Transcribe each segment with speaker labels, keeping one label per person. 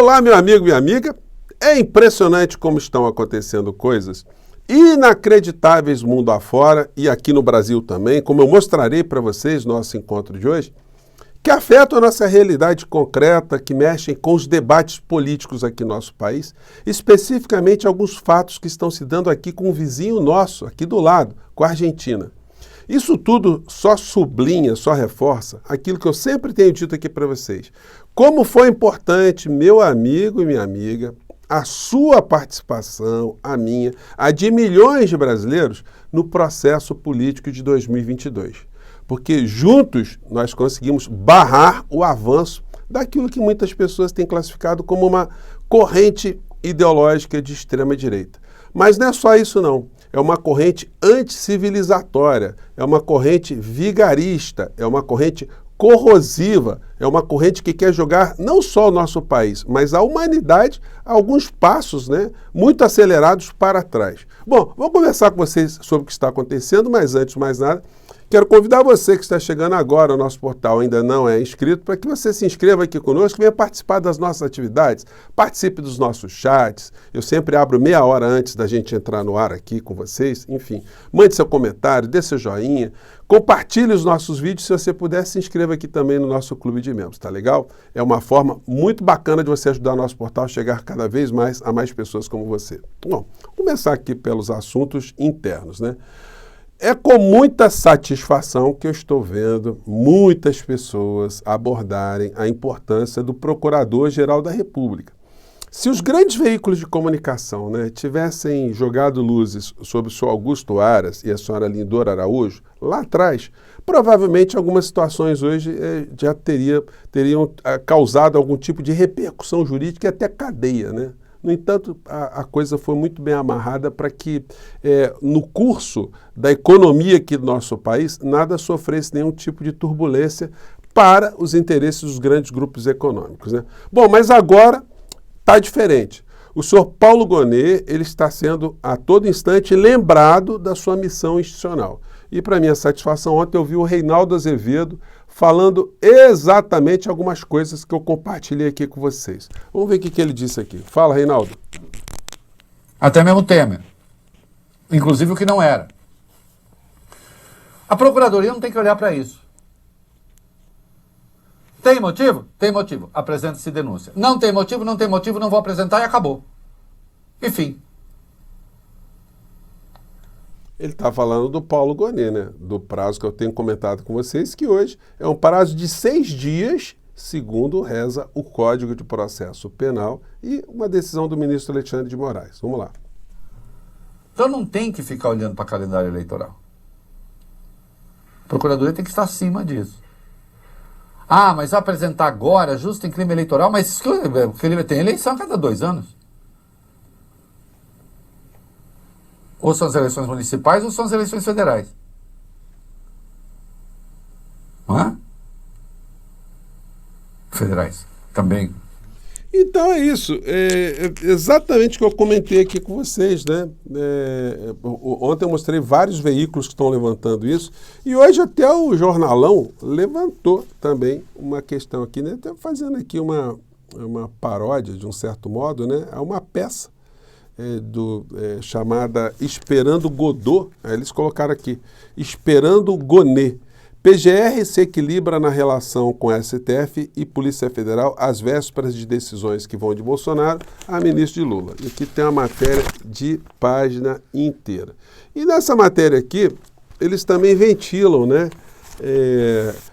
Speaker 1: Olá, meu amigo, minha amiga. É impressionante como estão acontecendo coisas inacreditáveis mundo afora e aqui no Brasil também, como eu mostrarei para vocês no nosso encontro de hoje, que afetam a nossa realidade concreta, que mexem com os debates políticos aqui no nosso país, especificamente alguns fatos que estão se dando aqui com um vizinho nosso, aqui do lado, com a Argentina. Isso tudo só sublinha, só reforça aquilo que eu sempre tenho dito aqui para vocês. Como foi importante, meu amigo e minha amiga, a sua participação, a minha, a de milhões de brasileiros no processo político de 2022. Porque juntos nós conseguimos barrar o avanço daquilo que muitas pessoas têm classificado como uma corrente ideológica de extrema-direita. Mas não é só isso não. É uma corrente anticivilizatória, é uma corrente vigarista, é uma corrente corrosiva, é uma corrente que quer jogar não só o nosso país, mas a humanidade a alguns passos, muito acelerados para trás. Bom, vou conversar com vocês sobre o que está acontecendo, mas antes de mais nada, quero convidar você que está chegando agora ao nosso portal, ainda não é inscrito, para que você se inscreva aqui conosco, venha participar das nossas atividades, participe dos nossos chats, eu sempre abro meia hora antes da gente entrar no ar aqui com vocês, enfim, mande seu comentário, dê seu joinha, compartilhe os nossos vídeos, se você puder, se inscreva aqui também no nosso clube de membros, tá legal? É uma forma muito bacana de você ajudar o nosso portal a chegar cada vez mais a mais pessoas como você. Bom, vou começar aqui pelos assuntos internos, É com muita satisfação que eu estou vendo muitas pessoas abordarem a importância do Procurador-Geral da República. Se os grandes veículos de comunicação tivessem jogado luzes sobre o senhor Augusto Aras e a senhora Lindora Araújo, lá atrás, provavelmente algumas situações hoje já teriam causado algum tipo de repercussão jurídica e até cadeia, No entanto, a coisa foi muito bem amarrada para que, no curso da economia aqui do nosso país, nada sofresse nenhum tipo de turbulência para os interesses dos grandes grupos econômicos. Bom, mas agora está diferente. O senhor Paulo Gonet, ele está sendo a todo instante lembrado da sua missão institucional. E para minha satisfação, ontem eu vi o Reinaldo Azevedo falando exatamente algumas coisas que eu compartilhei aqui com vocês. Vamos ver o que ele disse aqui. Fala, Reinaldo.
Speaker 2: Até mesmo Temer. Inclusive o que não era. A Procuradoria não tem que olhar para isso. Tem motivo? Tem motivo. Apresenta-se denúncia. Não tem motivo, não tem motivo, não vou apresentar e acabou. Enfim.
Speaker 1: Ele está falando do Paulo Gonet, do prazo que eu tenho comentado com vocês, que hoje é um prazo de 6 dias, segundo reza o Código de Processo Penal e uma decisão do ministro Alexandre de Moraes. Vamos lá.
Speaker 2: Então não tem que ficar olhando para calendário eleitoral. A Procuradoria tem que estar acima disso. Ah, mas vai apresentar agora, justo em crime eleitoral, mas tem eleição a cada 2 anos. Ou são as eleições municipais ou são as eleições federais. Não é? Federais também.
Speaker 1: Então é isso. É exatamente o que eu comentei aqui com vocês. Ontem eu mostrei vários veículos que estão levantando isso. E hoje até o Jornalão levantou também uma questão aqui, até fazendo aqui uma paródia, de um certo modo, a uma peça. Chamada Esperando Godot, eles colocaram aqui, Esperando Gonet. PGR se equilibra na relação com STF e Polícia Federal às vésperas de decisões que vão de Bolsonaro a ministro de Lula. E aqui tem uma matéria de página inteira. E nessa matéria aqui, eles também ventilam,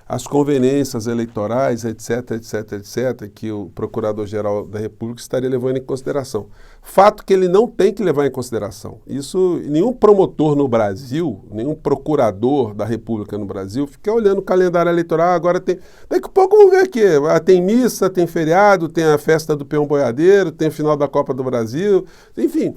Speaker 1: as conveniências eleitorais, etc., que o Procurador-Geral da República estaria levando em consideração. Fato que ele não tem que levar em consideração. Isso, nenhum promotor no Brasil, nenhum procurador da República no Brasil fica olhando o calendário eleitoral, agora tem... Daqui a pouco vamos ver aqui, tem missa, tem feriado, tem a festa do peão boiadeiro, tem o final da Copa do Brasil, enfim...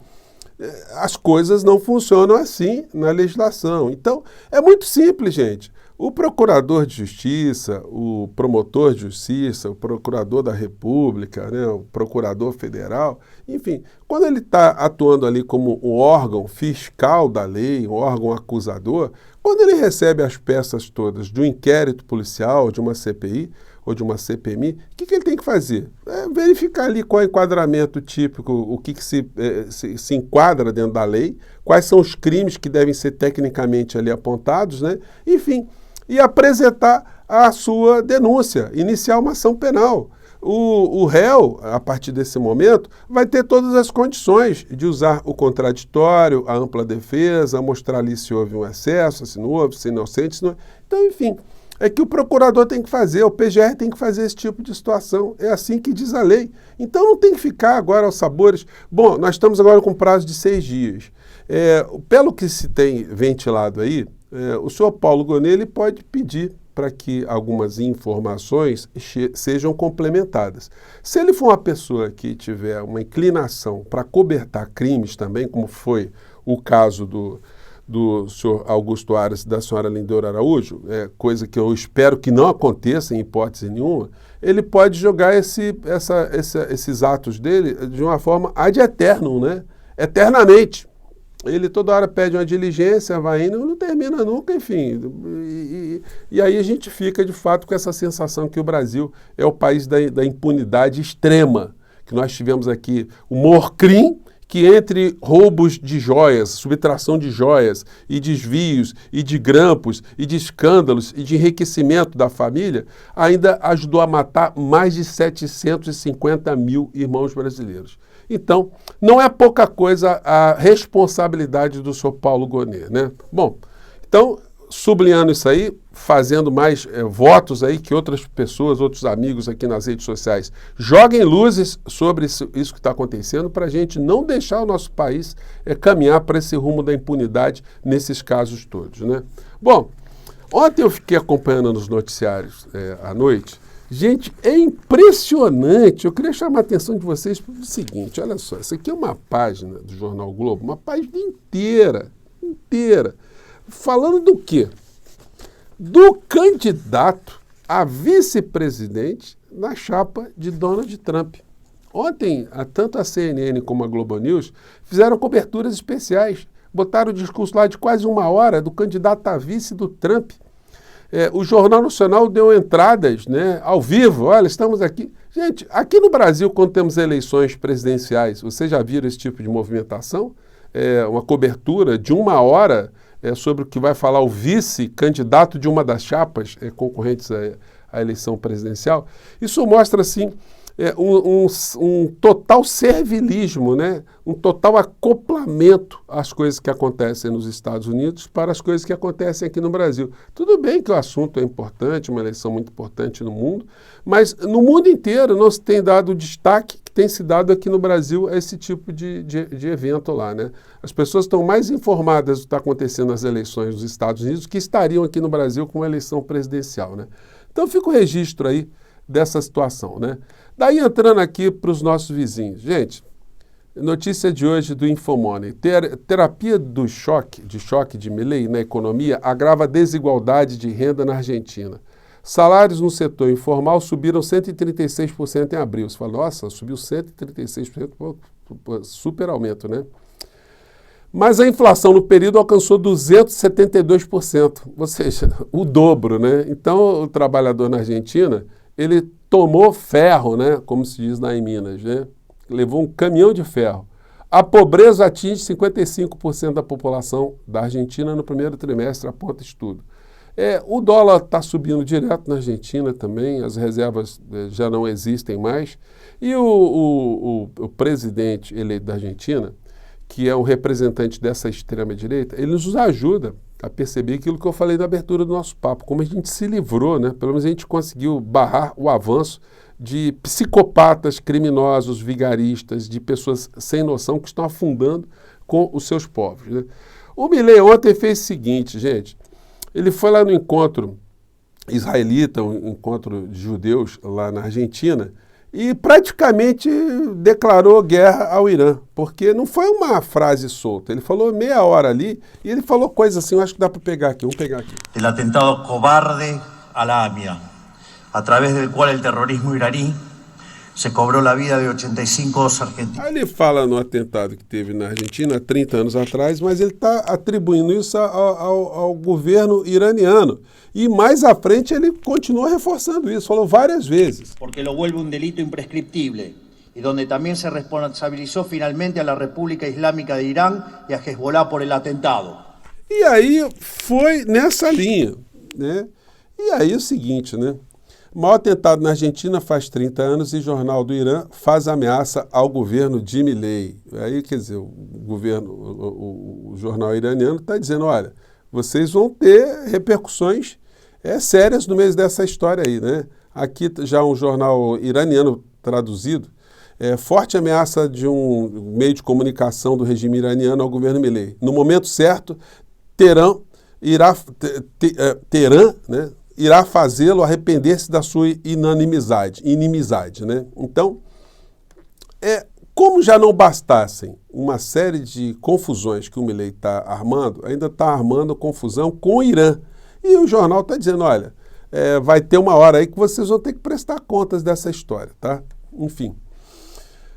Speaker 1: As coisas não funcionam assim na legislação. Então, é muito simples, gente. O procurador de justiça, o promotor de justiça, o procurador da República, o procurador federal, enfim, quando ele está atuando ali como um órgão fiscal da lei, um órgão acusador, quando ele recebe as peças todas de um inquérito policial, de uma CPI, ou de uma CPMI, o que ele tem que fazer? Verificar ali qual é o enquadramento típico, o que se enquadra dentro da lei, quais são os crimes que devem ser tecnicamente ali apontados, né? Enfim, e apresentar a sua denúncia, iniciar uma ação penal. O réu, a partir desse momento, vai ter todas as condições de usar o contraditório, a ampla defesa, mostrar ali se houve um excesso, se não houve, se é inocente, se não... Então, enfim, é que o procurador tem que fazer, o PGR tem que fazer esse tipo de situação. É assim que diz a lei. Então não tem que ficar agora aos sabores. Bom, nós estamos agora com prazo de 6 dias. Pelo que se tem ventilado aí, o senhor Paulo Gonet ele pode pedir para que algumas informações sejam complementadas. Se ele for uma pessoa que tiver uma inclinação para cobertar crimes também, como foi o caso do senhor Augusto Aras e da senhora Lindeura Araújo, coisa que eu espero que não aconteça em hipótese nenhuma, ele pode jogar esses atos dele de uma forma ad eternum, né? Eternamente. Ele toda hora pede uma diligência, vai indo, não termina nunca, enfim. E aí a gente fica, de fato, com essa sensação que o Brasil é o país da impunidade extrema, que nós tivemos aqui o Morcrim, que entre roubos de joias, subtração de joias e desvios e de grampos e de escândalos e de enriquecimento da família, ainda ajudou a matar mais de 750 mil irmãos brasileiros. Então, não é pouca coisa a responsabilidade do senhor Paulo Gonet, né? Bom, então, sublinhando isso aí, fazendo mais votos aí que outras pessoas, outros amigos aqui nas redes sociais joguem luzes sobre isso que está acontecendo para a gente não deixar o nosso país caminhar para esse rumo da impunidade nesses casos todos, né? Bom, ontem eu fiquei acompanhando nos noticiários à noite. Gente, é impressionante. Eu queria chamar a atenção de vocês para o seguinte, olha só, isso aqui é uma página do Jornal Globo, uma página inteira, falando do quê? Do candidato a vice-presidente na chapa de Donald Trump. Ontem, tanto a CNN como a Globo News fizeram coberturas especiais, botaram o discurso lá de quase 1 hora do candidato a vice do Trump. O Jornal Nacional deu entradas, né, ao vivo, olha, estamos aqui. Gente, aqui no Brasil, quando temos eleições presidenciais, vocês já viram esse tipo de movimentação? Uma cobertura de 1 hora sobre o que vai falar o vice-candidato de uma das chapas concorrentes à eleição presidencial. Isso mostra, assim, um total servilismo, né? Um total acoplamento às coisas que acontecem nos Estados Unidos para as coisas que acontecem aqui no Brasil. Tudo bem que o assunto é importante, uma eleição muito importante no mundo, mas no mundo inteiro não se tem dado o destaque que tem se dado aqui no Brasil a esse tipo de evento lá, né? As pessoas estão mais informadas do que está acontecendo nas eleições dos Estados Unidos que estariam aqui no Brasil com a eleição presidencial, né? Então fica o registro aí dessa situação, né? Daí entrando aqui para os nossos vizinhos. Gente, notícia de hoje do Infomoney. Terapia de choque de Milei na economia agrava a desigualdade de renda na Argentina. Salários no setor informal subiram 136% em abril. Você fala, nossa, subiu 136%, super aumento, né? Mas a inflação no período alcançou 272%, ou seja, o dobro, né? Então, o trabalhador na Argentina, ele tomou ferro, né? Como se diz lá em Minas, né? Levou um caminhão de ferro. A pobreza atinge 55% da população da Argentina no primeiro trimestre, aponta estudo. O dólar está subindo direto na Argentina também, as reservas já não existem mais. E o presidente eleito da Argentina, que é um representante dessa extrema-direita, ele nos ajuda a perceber aquilo que eu falei na abertura do nosso papo, como a gente se livrou, né? Pelo menos a gente conseguiu barrar o avanço de psicopatas, criminosos, vigaristas, de pessoas sem noção que estão afundando com os seus povos, né? O Milei ontem fez o seguinte, gente, ele foi lá no encontro israelita, um encontro de judeus lá na Argentina, e praticamente declarou guerra ao Irã, porque não foi uma frase solta, ele falou meia hora ali e ele falou coisas assim, eu acho que dá para pegar aqui, vamos pegar aqui.
Speaker 3: El atentado cobarde a la AMIA, a través del cual el terrorismo iraní se cobró la vida de 85 argentinos.
Speaker 1: Aí ele fala no atentado que teve na Argentina há 30 anos atrás, mas ele está atribuindo isso ao governo iraniano. E mais à frente ele continua reforçando isso, falou várias vezes.
Speaker 4: Porque lo vuelve un delito imprescriptible y donde también se responsabilizó finalmente a la República Islámica de Irán y a Hezbollah por el atentado.
Speaker 1: E aí foi nessa linha, né? E aí é o seguinte, né? O maior atentado na Argentina faz 30 anos e jornal do Irã faz ameaça ao governo de Milei. Aí, quer dizer, o jornal iraniano está dizendo, olha, vocês vão ter repercussões sérias no meio dessa história aí, né? Aqui já um jornal iraniano traduzido, forte ameaça de um meio de comunicação do regime iraniano ao governo Milei. No momento certo, Teherã irá fazê-lo arrepender-se da sua inimizade, né? Então, como já não bastassem uma série de confusões que o Milei está armando, ainda está armando confusão com o Irã. E o jornal está dizendo, olha, vai ter uma hora aí que vocês vão ter que prestar contas dessa história, tá? Enfim.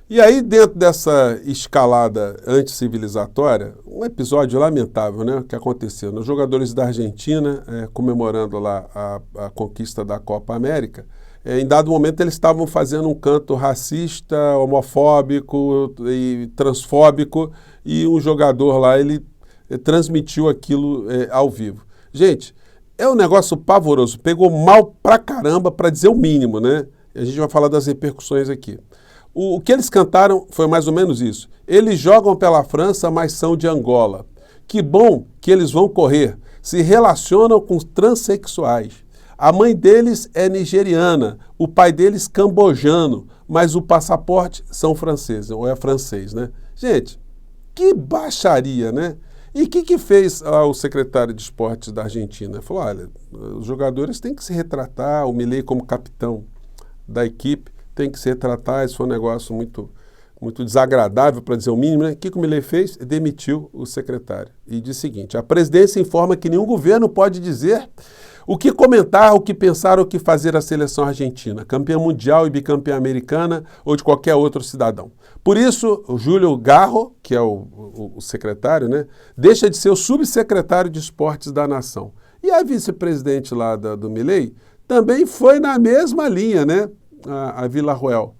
Speaker 1: E aí, dentro dessa escalada anticivilizatória, um episódio lamentável, né, que aconteceu. Os jogadores da Argentina, comemorando lá a conquista da Copa América, em dado momento eles estavam fazendo um canto racista, homofóbico e transfóbico, e um jogador lá, ele transmitiu aquilo ao vivo. Gente, é um negócio pavoroso, pegou mal pra caramba, para dizer o mínimo, né? A gente vai falar das repercussões aqui. O que eles cantaram foi mais ou menos isso. Eles jogam pela França, mas são de Angola. Que bom que eles vão correr. Se relacionam com transexuais. A mãe deles é nigeriana, o pai deles cambojano, mas o passaporte são franceses, ou é francês, né? Gente, que baixaria, né? E o que fez o secretário de esportes da Argentina? Ele falou, olha, os jogadores têm que se retratar, o Milei como capitão da equipe, tem que se retratar, isso foi um negócio muito desagradável, para dizer o mínimo, né? O que o Milei fez? Demitiu o secretário. E disse o seguinte, a presidência informa que nenhum governo pode dizer o que comentar, o que pensar, o que fazer a seleção argentina, campeã mundial e bicampeã americana ou de qualquer outro cidadão. Por isso, o Júlio Garro, que é o secretário, né, deixa de ser o subsecretário de esportes da nação. E a vice-presidente lá do Milei também foi na mesma linha, né? A Villarroel,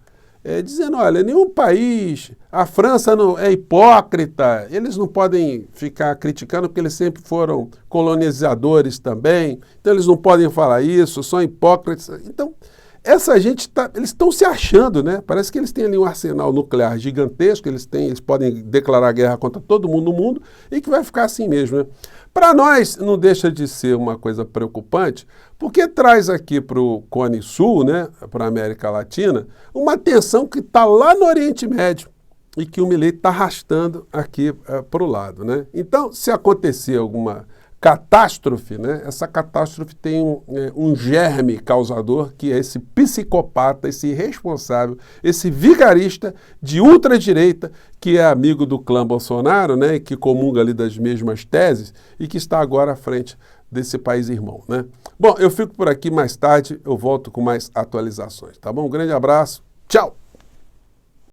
Speaker 1: dizendo, olha, nenhum país, a França não é hipócrita, eles não podem ficar criticando porque eles sempre foram colonizadores também, então eles não podem falar isso, são hipócritas. Então, essa gente, eles estão se achando, né? Parece que eles têm ali um arsenal nuclear gigantesco, eles podem declarar guerra contra todo mundo no mundo e que vai ficar assim mesmo, né? Para nós, não deixa de ser uma coisa preocupante, porque traz aqui para o Cone Sul, né, para a América Latina, uma tensão que está lá no Oriente Médio e que o Milei está arrastando aqui para o lado, né? Então, se acontecer alguma catástrofe, né, essa catástrofe tem um germe causador, que é esse psicopata, esse irresponsável, esse vigarista de ultradireita, que é amigo do clã Bolsonaro, né, que comunga ali das mesmas teses e que está agora à frente desse país irmão, né? Bom, eu fico por aqui, mais tarde eu volto com mais atualizações, tá bom? Um grande abraço, tchau!